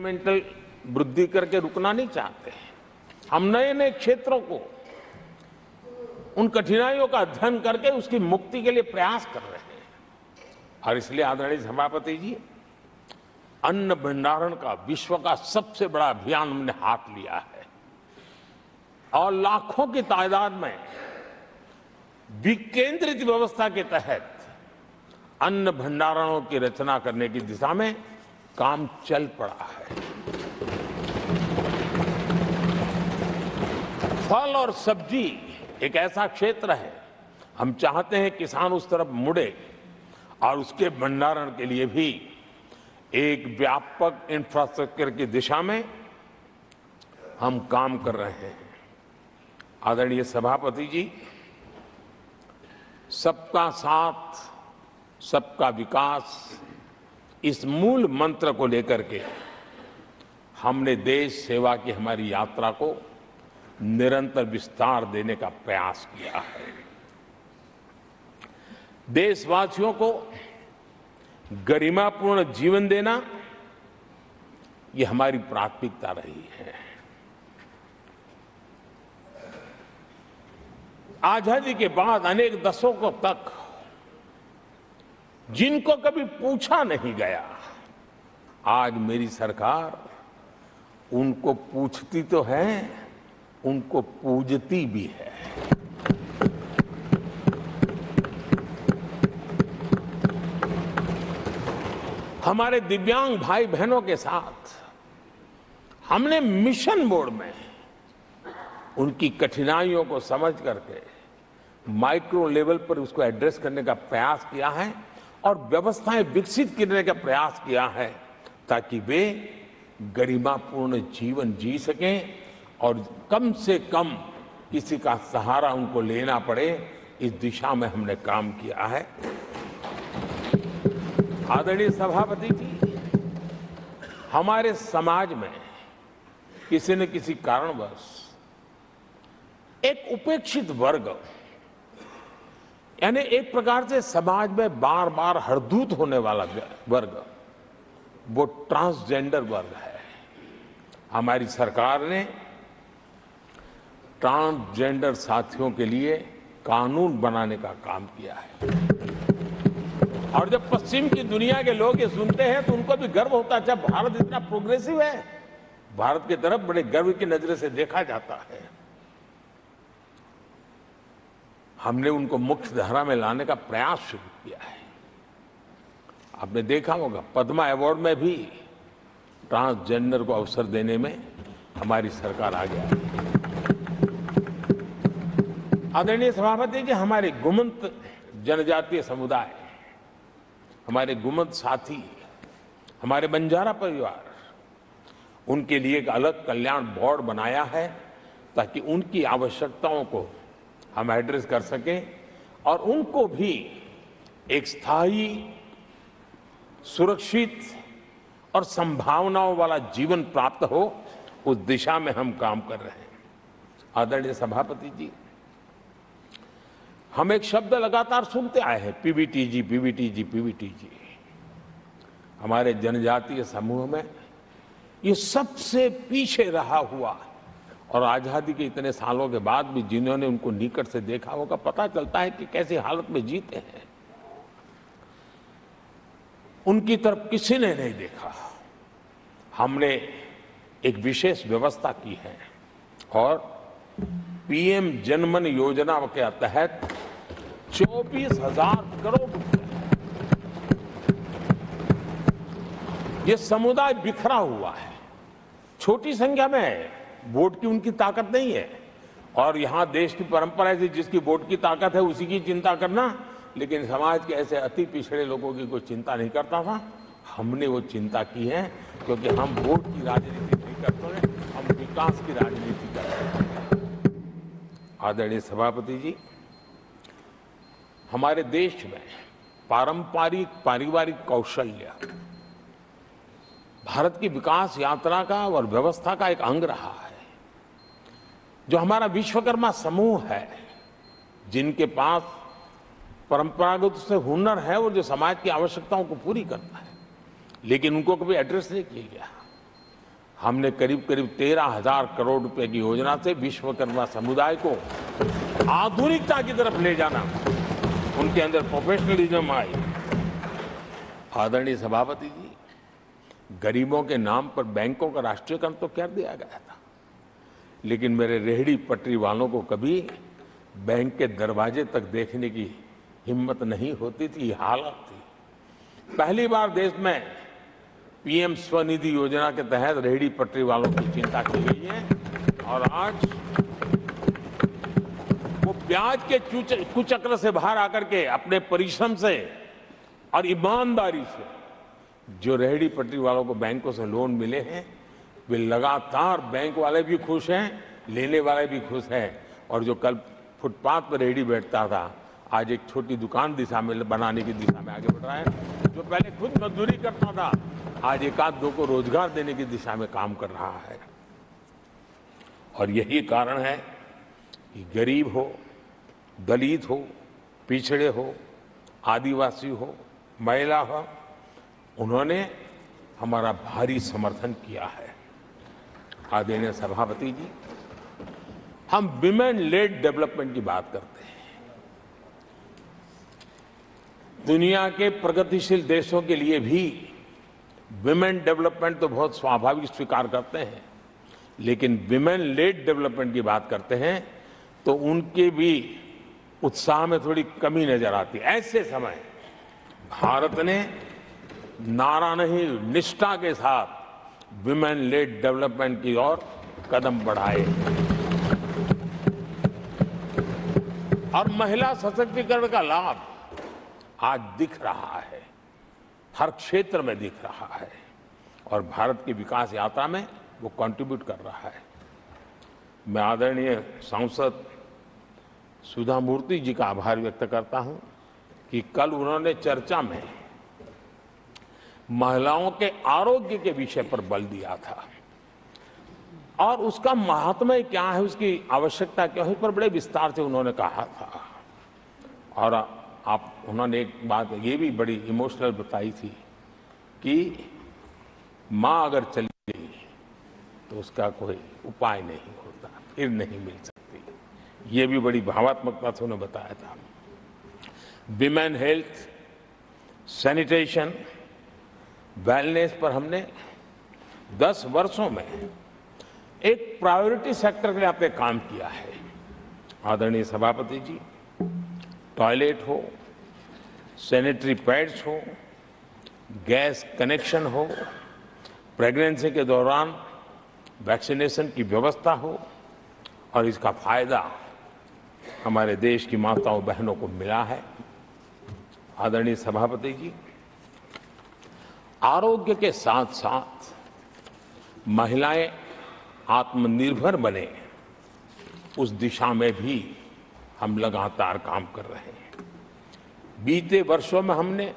Mental वृद्धि करके रुकना नहीं चाहते। हम नए नए क्षेत्रों को, उन कठिनाइयों का अध्ययन करके उसकी मुक्ति के लिए प्रयास कर रहे हैं। और इसलिए आदरणीय सभापति जी, अन्न भंडारण का विश्व का सबसे बड़ा अभियान हमने हाथ लिया है और लाखों की तादाद में विकेंद्रित व्यवस्था के तहत अन्न भंडारणों की रचना करने की दिशा में काम चल पड़ा है। फल और सब्जी एक ऐसा क्षेत्र है, हम चाहते हैं किसान उस तरफ मुड़े और उसके भंडारण के लिए भी एक व्यापक इंफ्रास्ट्रक्चर की दिशा में हम काम कर रहे हैं। आदरणीय सभापति जी, सबका साथ, सबका विकास, इस मूल मंत्र को लेकर के हमने देश सेवा की हमारी यात्रा को निरंतर विस्तार देने का प्रयास किया है। देशवासियों को गरिमापूर्ण जीवन देना, ये हमारी प्राथमिकता रही है। आजादी के बाद अनेक दशकों तक जिनको कभी पूछा नहीं गया, आज मेरी सरकार उनको पूछती तो है, उनको पूजती भी है। हमारे दिव्यांग भाई बहनों के साथ हमने मिशन मोड में उनकी कठिनाइयों को समझ करके माइक्रो लेवल पर उसको एड्रेस करने का प्रयास किया है और व्यवस्थाएं विकसित करने का प्रयास किया है ताकि वे गरिमापूर्ण जीवन जी सकें और कम से कम किसी का सहारा उनको लेना पड़े, इस दिशा में हमने काम किया है। आदरणीय सभापति जी, हमारे समाज में किसी न किसी कारणवश एक उपेक्षित वर्ग, यानी एक प्रकार से समाज में बार बार हरदूत होने वाला वर्ग, वो ट्रांसजेंडर वर्ग है। हमारी सरकार ने ट्रांसजेंडर साथियों के लिए कानून बनाने का काम किया है और जब पश्चिम की दुनिया के लोग ये सुनते हैं तो उनको भी गर्व होता है। जब भारत इतना प्रोग्रेसिव है, भारत की तरफ बड़े गर्व की नजर से देखा जाता है। हमने उनको मुख्य धारा में लाने का प्रयास शुरू किया है। आपने देखा होगा, पद्मा अवार्ड में भी ट्रांसजेंडर को अवसर देने में हमारी सरकार आगे आई है। आदरणीय सभापति जी, हमारे गुमंत जनजातीय समुदाय, हमारे गुमंत साथी, हमारे बंजारा परिवार, उनके लिए एक अलग कल्याण बोर्ड बनाया है ताकि उनकी आवश्यकताओं को हम एड्रेस कर सकें और उनको भी एक स्थायी, सुरक्षित और संभावनाओं वाला जीवन प्राप्त हो, उस दिशा में हम काम कर रहे हैं। आदरणीय सभापति जी, हम एक शब्द लगातार सुनते आए हैं, पीबीटीजी, पीबीटीजी, पीबीटीजी। हमारे जनजातीय समूह में ये सबसे पीछे रहा हुआ और आजादी के इतने सालों के बाद भी जिन्होंने उनको निकट से देखा होगा, पता चलता है कि कैसी हालत में जीते हैं। उनकी तरफ किसी ने नहीं देखा। हमने एक विशेष व्यवस्था की है और पीएम जनमन योजना के तहत 24,000 करोड़ रुपए, ये समुदाय बिखरा हुआ है, छोटी संख्या में है, वोट की उनकी ताकत नहीं है और यहां देश की परंपरा है जिसकी वोट की ताकत है उसी की चिंता करना, लेकिन समाज के ऐसे अति पिछड़े लोगों की कोई चिंता नहीं करता था। हमने वो चिंता की है क्योंकि हम वोट की राजनीति नहीं करते, हम विकास की राजनीति करते हैं। आदरणीय सभापति जी, हमारे देश में पारंपरिक पारिवारिक कौशल्य भारत की विकास यात्रा का और व्यवस्था का एक अंग रहा है। जो हमारा विश्वकर्मा समूह है, जिनके पास परंपरागत से हुनर है और जो समाज की आवश्यकताओं को पूरी करता है, लेकिन उनको कभी एड्रेस नहीं किया गया। हमने करीब करीब 13,000 करोड़ रुपए की योजना से विश्वकर्मा समुदाय को आधुनिकता की तरफ ले जाना, उनके अंदर प्रोफेशनलिज्म आई। आदरणीय सभापति जी, गरीबों के नाम पर बैंकों का राष्ट्रीयकरण तो कर दिया गया था, लेकिन मेरे रेहड़ी पटरी वालों को कभी बैंक के दरवाजे तक देखने की हिम्मत नहीं होती थी, हालत थी। पहली बार देश में पीएम स्वनिधि योजना के तहत रेहड़ी पटरी वालों की चिंता की गई है और आज वो ब्याज के कुचक्र से बाहर आकर के अपने परिश्रम से और ईमानदारी से जो रेहड़ी पटरी वालों को बैंकों से लोन मिले हैं, वे लगातार, बैंक वाले भी खुश हैं, लेने वाले भी खुश हैं। और जो कल फुटपाथ पर रेहड़ी बैठता था, आज एक छोटी दुकान दिशा में बनाने की दिशा में आगे बढ़ रहा है। जो पहले खुद मजदूरी करता था, आज एक आध दो को रोजगार देने की दिशा में काम कर रहा है। और यही कारण है कि गरीब हो, दलित हो, पिछड़े हो, आदिवासी हो, महिला हो, उन्होंने हमारा भारी समर्थन किया है। आदरणीय सभापति जी, हम विमेन लेड डेवलपमेंट की बात करते हैं। दुनिया के प्रगतिशील देशों के लिए भी विमेन डेवलपमेंट तो बहुत स्वाभाविक स्वीकार करते हैं, लेकिन विमेन लेड डेवलपमेंट की बात करते हैं तो उनके भी उत्साह में थोड़ी कमी नजर आती है। ऐसे समय भारत ने नारा नहीं, निष्ठा के साथ विमेन लेड डेवलपमेंट की ओर कदम बढ़ाए और महिला सशक्तिकरण का लाभ आज दिख रहा है, हर क्षेत्र में दिख रहा है और भारत की विकास यात्रा में वो कंट्रीब्यूट कर रहा है। मैं आदरणीय सांसद सुधा मूर्ति जी का आभार व्यक्त करता हूं कि कल उन्होंने चर्चा में महिलाओं के आरोग्य के विषय पर बल दिया था और उसका महात्म्य क्या है, उसकी आवश्यकता क्या है, उस पर बड़े विस्तार से उन्होंने कहा था। और उन्होंने एक बात ये भी बड़ी इमोशनल बताई थी कि माँ अगर चली गई तो उसका कोई उपाय नहीं होता, फिर नहीं मिल सकती। ये भी बड़ी भावात्मकता से उन्होंने बताया था। विमेन हेल्थ, सैनिटेशन, वेलनेस पर हमने 10 वर्षों में एक प्रायोरिटी सेक्टर के लिए आपने काम किया है। आदरणीय सभापति जी, टॉयलेट हो, सैनिटरी पैड्स हो, गैस कनेक्शन हो, प्रेगनेंसी के दौरान वैक्सीनेशन की व्यवस्था हो और इसका फायदा हमारे देश की माताओं बहनों को मिला है। आदरणीय सभापति जी, आरोग्य के साथ साथ महिलाएं आत्मनिर्भर बने, उस दिशा में भी हम लगातार काम कर रहे हैं। बीते वर्षों में हमने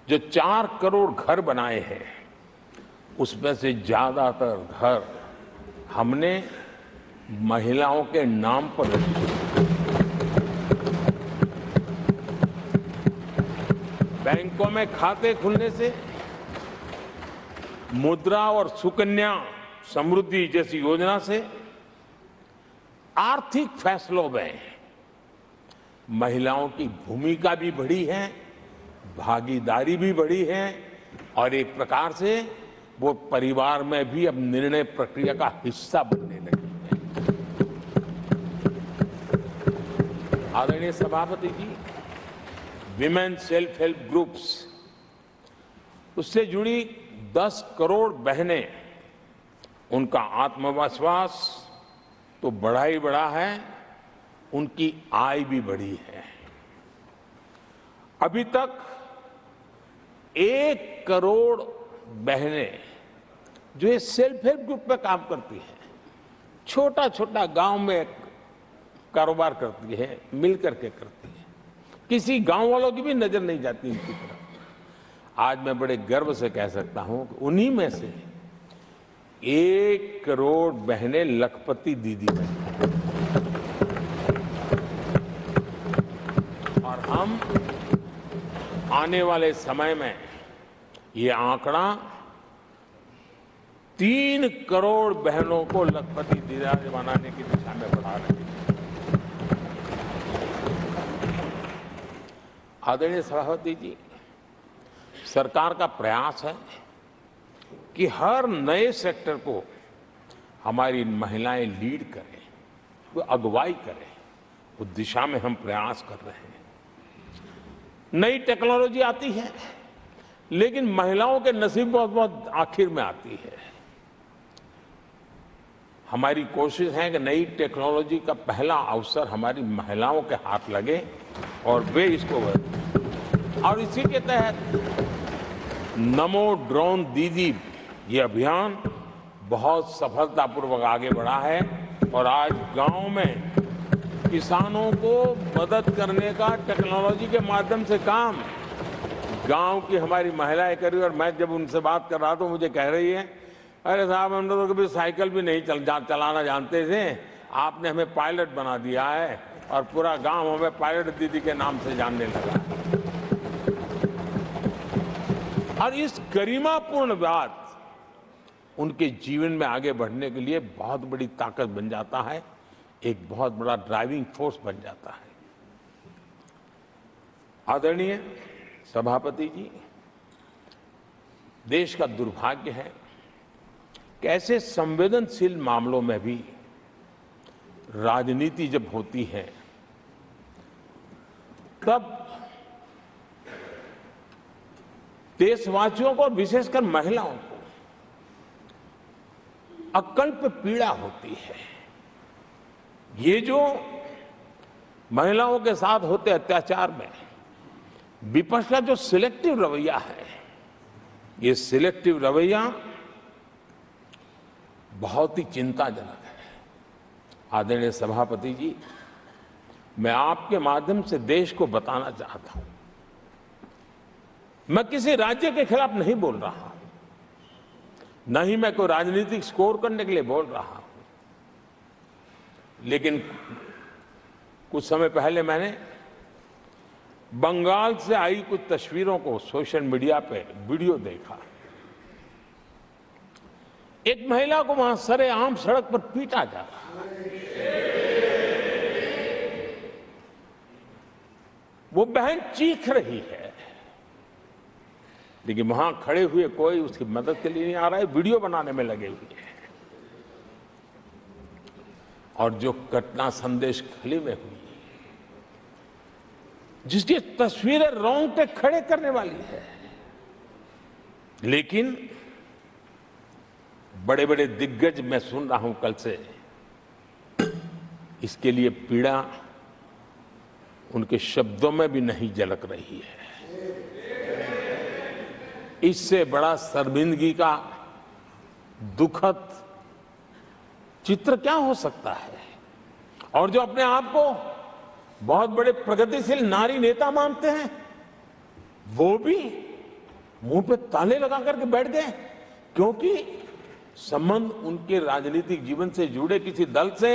जो 4 करोड़ घर बनाए हैं, उसमें से ज्यादातर घर हमने महिलाओं के नाम पर रखे। बैंकों में खाते खुलने से, मुद्रा और सुकन्या समृद्धि जैसी योजना से आर्थिक फैसलों में महिलाओं की भूमिका भी बढ़ी है, भागीदारी भी बढ़ी है और एक प्रकार से वो परिवार में भी अब निर्णय प्रक्रिया का हिस्सा बनने लगी है। आदरणीय सभापति जी, विमेन सेल्फ हेल्प ग्रुप्स, उससे जुड़ी 10 करोड़ बहनें, उनका आत्मविश्वास तो बढ़ा ही बढ़ा है, उनकी आय भी बढ़ी है। अभी तक 1 करोड़ बहनें जो ये सेल्फ हेल्प ग्रुप में काम करती हैं, छोटा छोटा गांव में कारोबार करती है, मिल करके करती है, किसी गांव वालों की भी नजर नहीं जाती इनकी तरफ। आज मैं बड़े गर्व से कह सकता हूं कि उन्हीं में से 1 करोड़ बहनें लखपति दीदी बनी और हम आने वाले समय में ये आंकड़ा 3 करोड़ बहनों को लखपति दीदी बनाने की दिशा में बढ़ा रहे हैं। आदरणीय सभापति जी, सरकार का प्रयास है कि हर नए सेक्टर को हमारी महिलाएं लीड करें, वो अगुवाई करें, उस दिशा में हम प्रयास कर रहे हैं। नई टेक्नोलॉजी आती है, लेकिन महिलाओं के नसीब बहुत बहुत आखिर में आती है। हमारी कोशिश है कि नई टेक्नोलॉजी का पहला अवसर हमारी महिलाओं के हाथ लगे और वे इसको बदलें। और इसी के तहत नमो ड्रोन दीदी ये अभियान बहुत सफलतापूर्वक आगे बढ़ा है और आज गांव में किसानों को मदद करने का टेक्नोलॉजी के माध्यम से काम गांव की हमारी महिलाएं कर रही। और मैं जब उनसे बात कर रहा तो मुझे कह रही है, अरे साहब हम तो कभी साइकिल भी नहीं चलाना जानते थे, आपने हमें पायलट बना दिया है और पूरा गांव हमें पायलट दीदी के नाम से जानने लगा। और इस गरिमापूर्ण बात उनके जीवन में आगे बढ़ने के लिए बहुत बड़ी ताकत बन जाता है, एक बहुत बड़ा ड्राइविंग फोर्स बन जाता है। आदरणीय सभापति जी, देश का दुर्भाग्य है कि ऐसे संवेदनशील मामलों में भी राजनीति जब होती है तब देशवासियों को और विशेषकर महिलाओं को अकल्प पीड़ा होती है। ये जो महिलाओं के साथ होते अत्याचार में विपक्ष का जो सिलेक्टिव रवैया है, ये सिलेक्टिव रवैया बहुत ही चिंताजनक है। आदरणीय सभापति जी, मैं आपके माध्यम से देश को बताना चाहता हूं, मैं किसी राज्य के खिलाफ नहीं बोल रहा हूं, न ही मैं कोई राजनीतिक स्कोर करने के लिए बोल रहा हूं, लेकिन कुछ समय पहले मैंने बंगाल से आई कुछ तस्वीरों को सोशल मीडिया पे वीडियो देखा। एक महिला को वहां सरेआम सड़क पर पीटा जा रहा है। वो बहन चीख रही है, लेकिन वहां खड़े हुए कोई उसकी मदद के लिए नहीं आ रहा है, वीडियो बनाने में लगे हुए हैं। और जो घटना संदेश खली में हुई, जिसकी तस्वीरें रोंगटे खड़े करने वाली है, लेकिन बड़े बड़े दिग्गज मैं सुन रहा हूं कल से, इसके लिए पीड़ा उनके शब्दों में भी नहीं झलक रही है। इससे बड़ा शर्मिंदगी का दुखद चित्र क्या हो सकता है। और जो अपने आप को बहुत बड़े प्रगतिशील नारी नेता मानते हैं, वो भी मुंह पे ताले लगा करके बैठ गए, क्योंकि संबंध उनके राजनीतिक जीवन से जुड़े किसी दल से